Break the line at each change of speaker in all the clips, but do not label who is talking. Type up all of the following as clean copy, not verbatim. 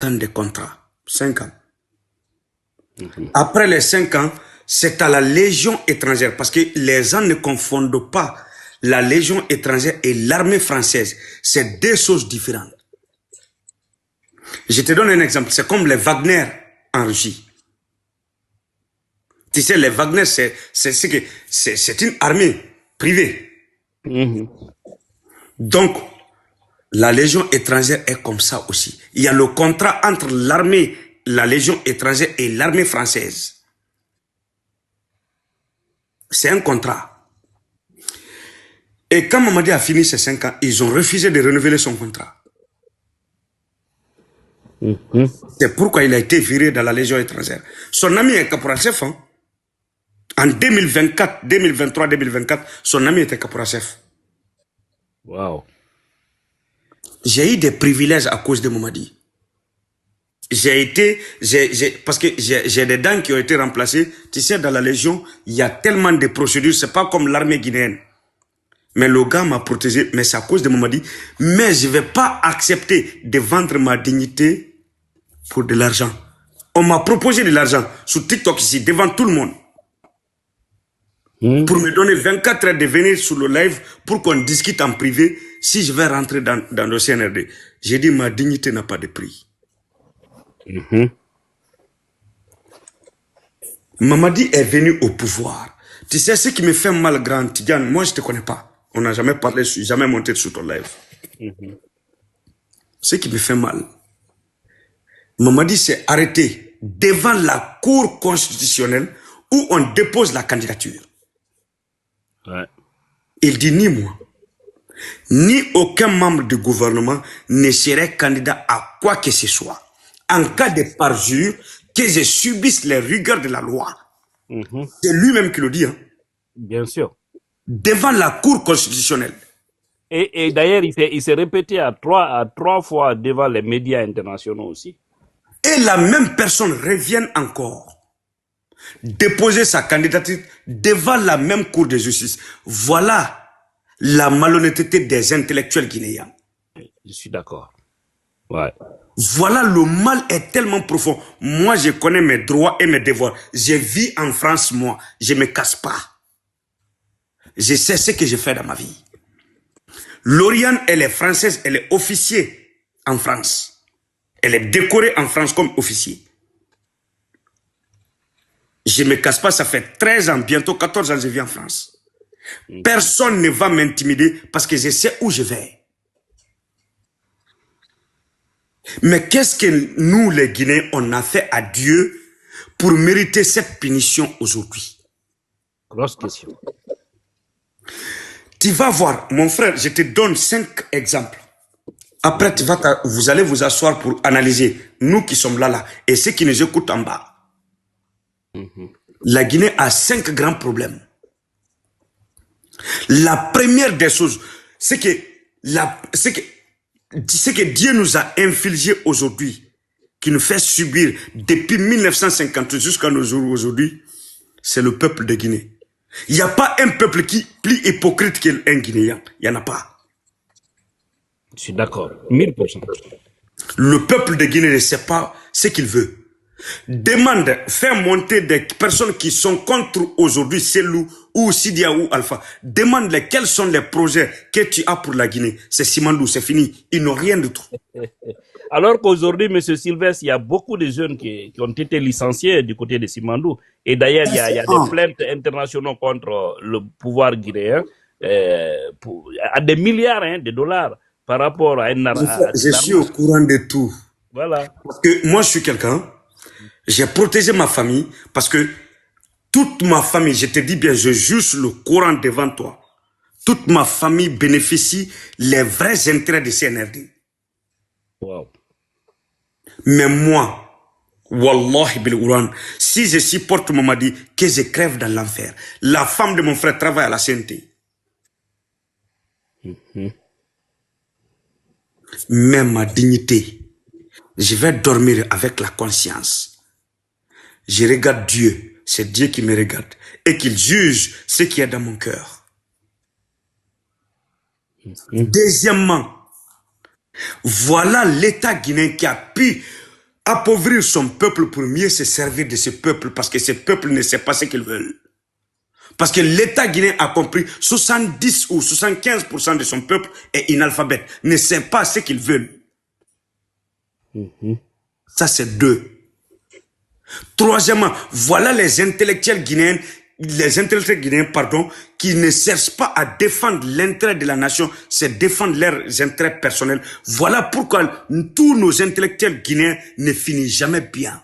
des contrats. 5 ans. Après les 5 ans, c'est à la Légion étrangère, parce que les gens ne confondent pas la Légion étrangère et l'armée française. C'est deux choses différentes. Je te donne un exemple. C'est comme les Wagner en Russie. Tu sais, les Wagner, c'est une armée privée. Donc, la Légion étrangère est comme ça aussi. Il y a le contrat entre l'armée, la Légion étrangère et l'armée française. C'est un contrat. Et quand Mamadi a fini ses 5 ans, ils ont refusé de renouveler son contrat. C'est pourquoi il a été viré dans la Légion étrangère. Son ami est caporal-chef. Hein? En 2024, 2023, 2024, son ami était caporal-chef.
Wow.
J'ai eu des privilèges à cause de Mamadi. Parce que j'ai des dents qui ont été remplacées. Tu sais, dans la Légion, il y a tellement de procédures. C'est pas comme l'armée guinéenne. Mais le gars m'a protégé, mais c'est à cause de Mamadi. Mais je ne vais pas accepter de vendre ma dignité pour de l'argent. On m'a proposé de l'argent sur TikTok ici, devant tout le monde. Pour me donner 24 heures de venir sur le live pour qu'on discute en privé si je vais rentrer dans le CNRD. J'ai dit ma dignité n'a pas de prix. Mamadi est venu au pouvoir. Tu sais ce qui me fait mal, grand Tidiane, moi je te connais pas. On n'a jamais parlé, jamais monté sur ton live. Ce qui me fait mal, Mamadi s'est arrêté devant la Cour constitutionnelle où on dépose la candidature.
Ouais.
Il dit ni moi, ni aucun membre du gouvernement ne serait candidat à quoi que ce soit. En cas de parjure, que je subisse les rigueurs de la loi. C'est lui-même qui le dit. Hein.
Bien sûr.
Devant la Cour constitutionnelle.
Et d'ailleurs, il s'est répété à trois fois devant les médias internationaux aussi.
Et la même personne revient encore déposer sa candidature devant la même Cour de justice. Voilà la malhonnêteté des intellectuels guinéens.
Je suis d'accord. Ouais.
Voilà, le mal est tellement profond. Moi, je connais mes droits et mes devoirs. Je vis en France, moi. Je ne me casse pas. Je sais ce que je fais dans ma vie. Lauriane, elle est française, elle est officier en France. Elle est décorée en France comme officier. Je ne me casse pas, ça fait 13 ans, bientôt 14 ans que je vis en France. Personne ne va m'intimider parce que je sais où je vais. Mais qu'est-ce que nous, les Guinéens, on a fait à Dieu pour mériter cette punition aujourd'hui?
Grosse question.
Tu vas voir, mon frère, je te donne 5 exemples. Après, vous allez vous asseoir pour analyser, nous qui sommes là, et ceux qui nous écoutent en bas. La Guinée a 5 grands problèmes. La première des choses, c'est que Dieu nous a infligé aujourd'hui, qui nous fait subir depuis 1950 jusqu'à nos jours aujourd'hui, c'est le peuple de Guinée. Il n'y a pas un peuple qui est plus hypocrite qu'un Guinéen. Il n'y en a pas.
Je suis d'accord. 1000%.
Le peuple de Guinée ne sait pas ce qu'il veut. Demande, fais monter des personnes qui sont contre aujourd'hui Selou ou Sidia ou Alpha. Demande-les quels sont les projets que tu as pour la Guinée. C'est Simandou, c'est fini. Ils n'ont rien du tout.
Alors qu'aujourd'hui, M. Sylvestre, il y a beaucoup de jeunes qui ont été licenciés du côté de Simandou. Et d'ailleurs, il y a des plaintes internationales contre le pouvoir guinéen à des milliards de dollars par rapport à un...
Je suis au courant de tout.
Voilà.
Parce que moi, je suis quelqu'un, j'ai protégé ma famille, parce que toute ma famille, je te dis bien, je juge le Coran devant toi. Toute ma famille bénéficie les vrais intérêts du CNRD.
Wow.
Mais moi, Wallahi bil Quran, si je supporte Mamadi, que je crève dans l'enfer. La femme de mon frère travaille à la CNT. Mais ma dignité, je vais dormir avec la conscience. Je regarde Dieu, c'est Dieu qui me regarde, et qu'il juge ce qui est dans mon cœur. Deuxièmement, voilà l'État guinéen qui a pu appauvrir son peuple pour mieux se servir de ce peuple, parce que ce peuple ne sait pas ce qu'ils veulent. Parce que l'État guinéen a compris, 70 ou 75% de son peuple est inalphabète, ne sait pas ce qu'ils veulent. Ça, c'est 2. Troisièmement, voilà les intellectuels guinéens, qui ne cherchent pas à défendre l'intérêt de la nation, c'est défendre leurs intérêts personnels. Voilà pourquoi tous nos intellectuels guinéens ne finissent jamais bien.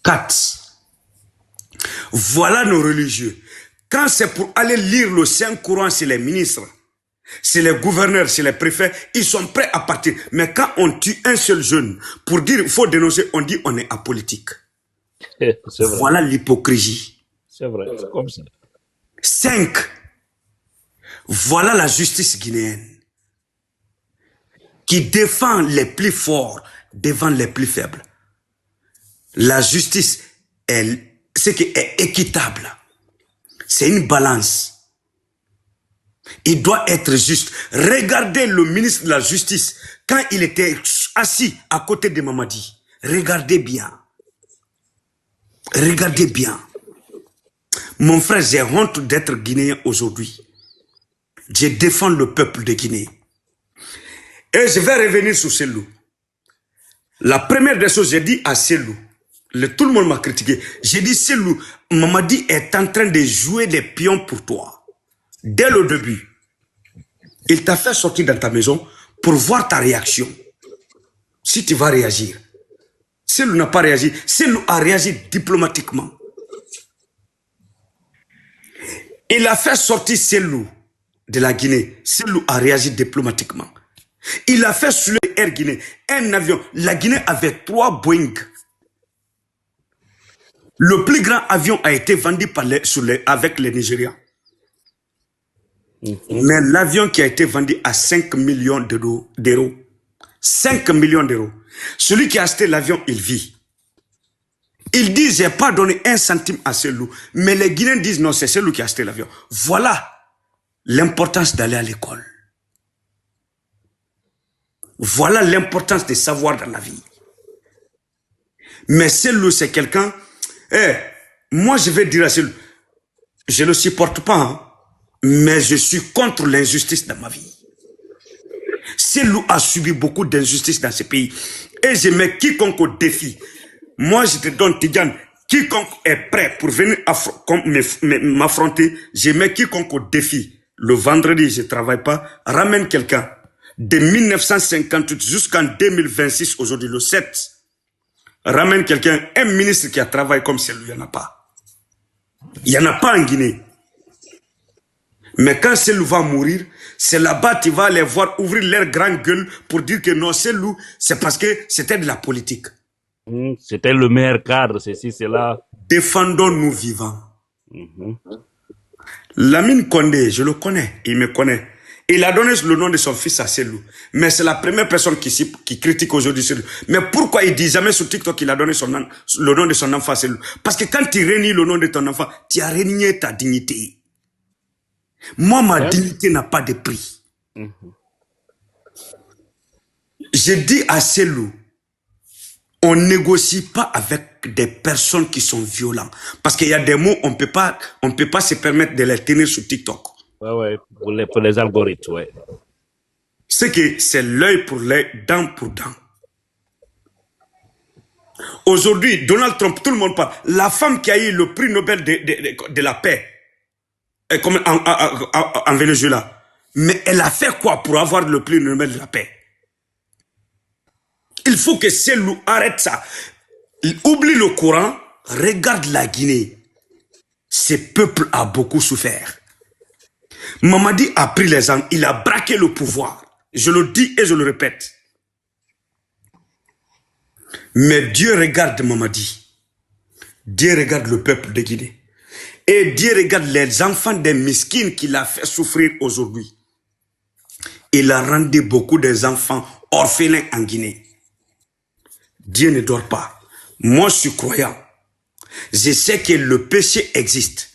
4. Voilà nos religieux. Quand c'est pour aller lire le Saint-Coran chez les ministres, chez les gouverneurs, chez les préfets, ils sont prêts à partir. Mais quand on tue un seul jeune, pour dire il faut dénoncer, on dit on est apolitique. Voilà l'hypocrisie.
C'est vrai, c'est comme ça.
5. Voilà la justice guinéenne qui défend les plus forts devant les plus faibles. La justice, c'est qui est équitable. C'est une balance. Il doit être juste. Regardez le ministre de la Justice quand il était assis à côté de Mamadi. Regardez bien. Regardez bien. Mon frère, j'ai honte d'être guinéen aujourd'hui. Je défends le peuple de Guinée. Et je vais revenir sur Selou. La première des choses, j'ai dit à Selou, tout le monde m'a critiqué. J'ai dit, Selou, Mamadi est en train de jouer des pions pour toi. Dès le début, il t'a fait sortir dans ta maison pour voir ta réaction. Si tu vas réagir. Selou n'a pas réagi. Selou a réagi diplomatiquement. Il a fait sortir Selou de la Guinée. Selou a réagi diplomatiquement. Il a fait sur Air Guinée un avion. La Guinée avait 3 Boeing. Le plus grand avion a été vendu avec les Nigérians. Mais l'avion qui a été vendu à 5 millions d'euros. 5 millions d'euros. Celui qui a acheté l'avion, il vit. Il dit, j'ai pas donné 1 centime à Selou. Mais les Guinéens disent, non, c'est Selou qui a acheté l'avion. Voilà l'importance d'aller à l'école. Voilà l'importance de savoir dans la vie. Mais Selou, c'est quelqu'un... moi, je vais dire à Selou, je ne le supporte pas, hein, mais je suis contre l'injustice dans ma vie. Selou a subi beaucoup d'injustice dans ce pays. Et je mets quiconque au défi. Moi, je te donne, Tidjane, quiconque est prêt pour venir m'affronter, je mets quiconque au défi. Le vendredi, je ne travaille pas. Ramène quelqu'un. De 1958 jusqu'en 2026, aujourd'hui, le 7. Ramène quelqu'un, un ministre qui a travaillé comme Selou, il n'y en a pas. Il n'y en a pas en Guinée. Mais quand Selou va mourir, c'est là-bas tu vas les voir ouvrir leur grande gueule pour dire que non, Selou, c'est parce que c'était de la politique.
C'était le meilleur cadre, ceci, cela.
Défendons-nous vivants. Lamine Condé, je le connais, il me connaît. Il a donné le nom de son fils à Selou. Mais c'est la première personne qui critique aujourd'hui Selou. Mais pourquoi il dit jamais sur TikTok qu'il a donné le nom de son enfant à Selou? Parce que quand tu réunis le nom de ton enfant, tu as régné ta dignité. Moi, ma dignité n'a pas de prix. Je dis à Selou, on ne négocie pas avec des personnes qui sont violentes. Parce qu'il y a des mots, on ne peut pas se permettre de les tenir sur TikTok.
Ouais, pour les algorithmes, ouais.
C'est que c'est l'œil pour l'œil, dent pour dent. Aujourd'hui, Donald Trump, tout le monde parle. La femme qui a eu le prix Nobel de la paix, comme en Venezuela. Mais elle a fait quoi pour avoir le prix Nobel de la paix? Il faut que Selou arrête ça. Il oublie le Coran, regarde la Guinée. Ce peuple a beaucoup souffert. Mamadi a pris les armes, il a braqué le pouvoir. Je le dis et je le répète. Mais Dieu regarde Mamadi. Dieu regarde le peuple de Guinée. Et Dieu regarde les enfants des miskines qu'il a fait souffrir aujourd'hui. Il a rendu beaucoup des enfants orphelins en Guinée. Dieu ne dort pas. Moi, je suis croyant. Je sais que le péché existe.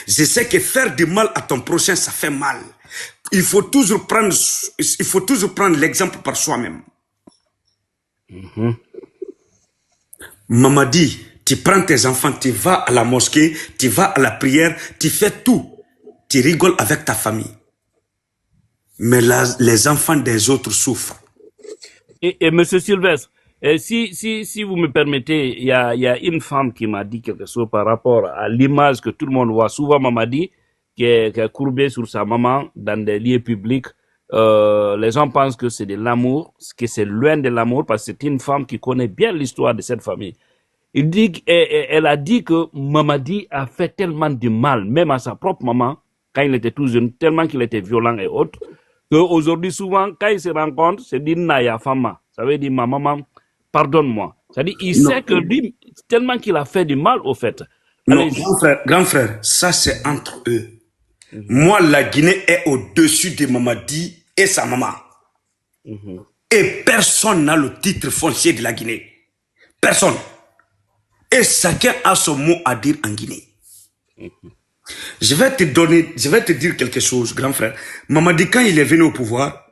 Je sais que faire du mal à ton prochain, ça fait mal. Il faut toujours prendre l'exemple par soi-même. Mamadi, tu prends tes enfants, tu vas à la mosquée, tu vas à la prière, tu fais tout. Tu rigoles avec ta famille. Mais là, les enfants des autres souffrent.
Et Monsieur Sylvestre, si vous me permettez, il y a une femme qui m'a dit quelque chose par rapport à l'image que tout le monde voit. Souvent, maman dit qui est courbée sur sa maman dans des lieux publics. Les gens pensent que c'est de l'amour, que c'est loin de l'amour, parce que c'est une femme qui connaît bien l'histoire de cette famille. Elle a dit que Mamadi a fait tellement de mal, même à sa propre maman, quand il était tout jeune, tellement qu'il était violent et autres, qu'aujourd'hui, souvent, quand ils se rencontrent, c'est dit Naya Fama. Ça veut dire ma maman, pardonne-moi. C'est-à-dire, il sait que lui, tellement qu'il a fait du mal, au fait.
Non, grand frère, ça c'est entre eux. Moi, la Guinée est au-dessus de Mamadi et sa maman. Et personne n'a le titre foncier de la Guinée. Personne. Et chacun a son mot à dire en Guinée. Je vais te dire quelque chose, grand frère. Mamadi, quand il est venu au pouvoir,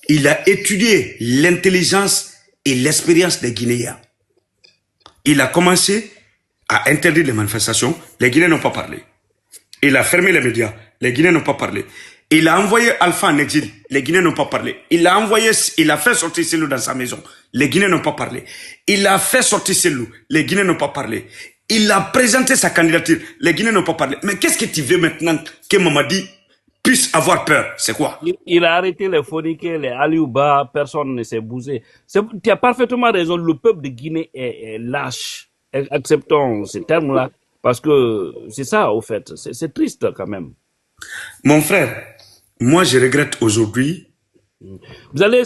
il a étudié l'intelligence et l'expérience des Guinéens. Il a commencé à interdire les manifestations. Les Guinéens n'ont pas parlé. Il a fermé les médias. Les Guinéens n'ont pas parlé. Il a envoyé Alpha en exil. Les Guinéens n'ont pas parlé. Il a fait sortir Selou dans sa maison. Les Guinéens n'ont pas parlé. Il a fait sortir Selou. Les Guinéens n'ont pas parlé. Il a présenté sa candidature. Les Guinéens n'ont pas parlé. Mais qu'est-ce que tu veux maintenant que Mamadi puisse avoir peur? C'est quoi?
Il a arrêté les Fonike, les Aliouba, personne ne s'est bougé. Tu as parfaitement raison, le peuple de Guinée est lâche. Acceptons ces termes-là, parce que c'est ça, au fait. C'est triste quand même.
Mon frère, moi je regrette aujourd'hui.
Vous allez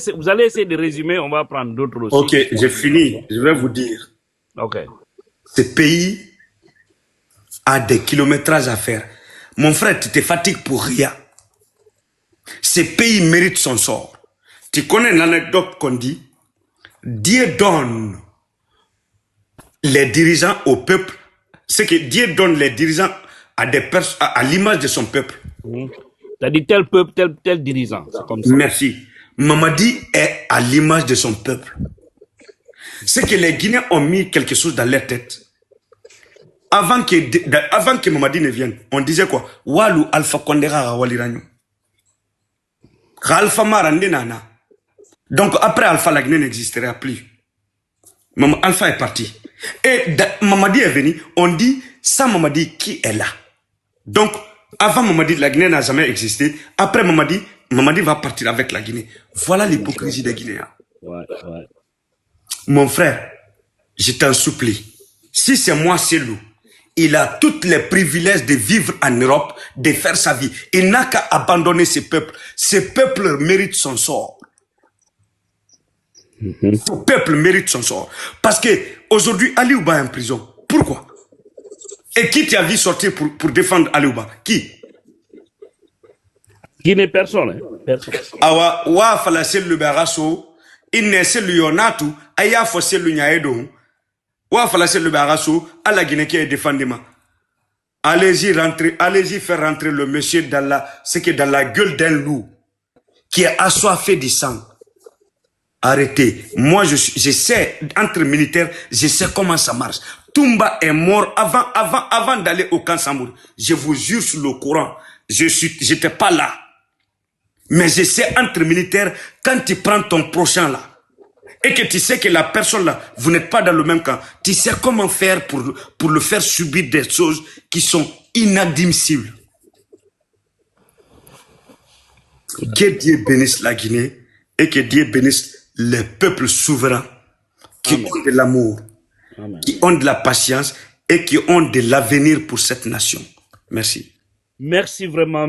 essayer de résumer, on va prendre d'autres aussi.
Ok, j'ai fini. Je vais vous dire.
Ok.
Ce pays a des kilométrages à faire. Mon frère, tu te fatigues pour rien. Ce pays mérite son sort. Tu connais l'anecdote qu'on dit? Dieu donne les dirigeants au peuple. C'est que Dieu donne les dirigeants à des personnes, à l'image de son peuple.
T'as dit tel peuple, tel dirigeant. C'est comme ça.
Merci. Mamadi est à l'image de son peuple. C'est que les Guinéens ont mis quelque chose dans leur tête. Avant que Mamadi ne vienne, on disait quoi? Walu Alpha Kondera Waliranyo. Alpha Marande Nana. Donc après Alpha, la Guinée n'existerait plus. Alpha est parti. Et Mamadi est venu, on dit, sans Mamadi, qui est là? Donc, avant Mamadi, la Guinée n'a jamais existé. Après Mamadi va partir avec la Guinée. Voilà l'hypocrisie des Guinéens.
Ouais.
Mon frère, je t'en supplie, si c'est moi, Selou, il a tous les privilèges de vivre en Europe, de faire sa vie. Il n'a qu'à abandonner ce peuple. Ce peuple mérite son sort. Ce peuple mérite son sort. Parce que aujourd'hui, Aliouba est en prison. Pourquoi? Et qui t'a vu sortir pour défendre Aliouba? Qui?
Guinée, personne. Hein? Personne.
Awa, wa fala Selou Barasso, il n'est Selou Yonatu, aya fo Selou Nyaedo. Wa fala Selou Barasso, à la Guinée qui est défendue. Allez-y faire rentrer le monsieur dans la gueule d'un loup qui est assoiffé du sang. Arrêtez. Moi, je sais, entre militaires, je sais comment ça marche. Toumba est mort avant d'aller au camp Samour. Je vous jure sur le Coran. J'étais pas là. Mais je sais, entre militaires, quand tu prends ton prochain là, et que tu sais que la personne là, vous n'êtes pas dans le même camp, tu sais comment faire pour le faire subir des choses qui sont inadmissibles. Que Dieu bénisse la Guinée et que Dieu bénisse les peuples souverains qui ont de l'amour, qui ont de la patience et qui ont de l'avenir pour cette nation. Merci.
Merci vraiment.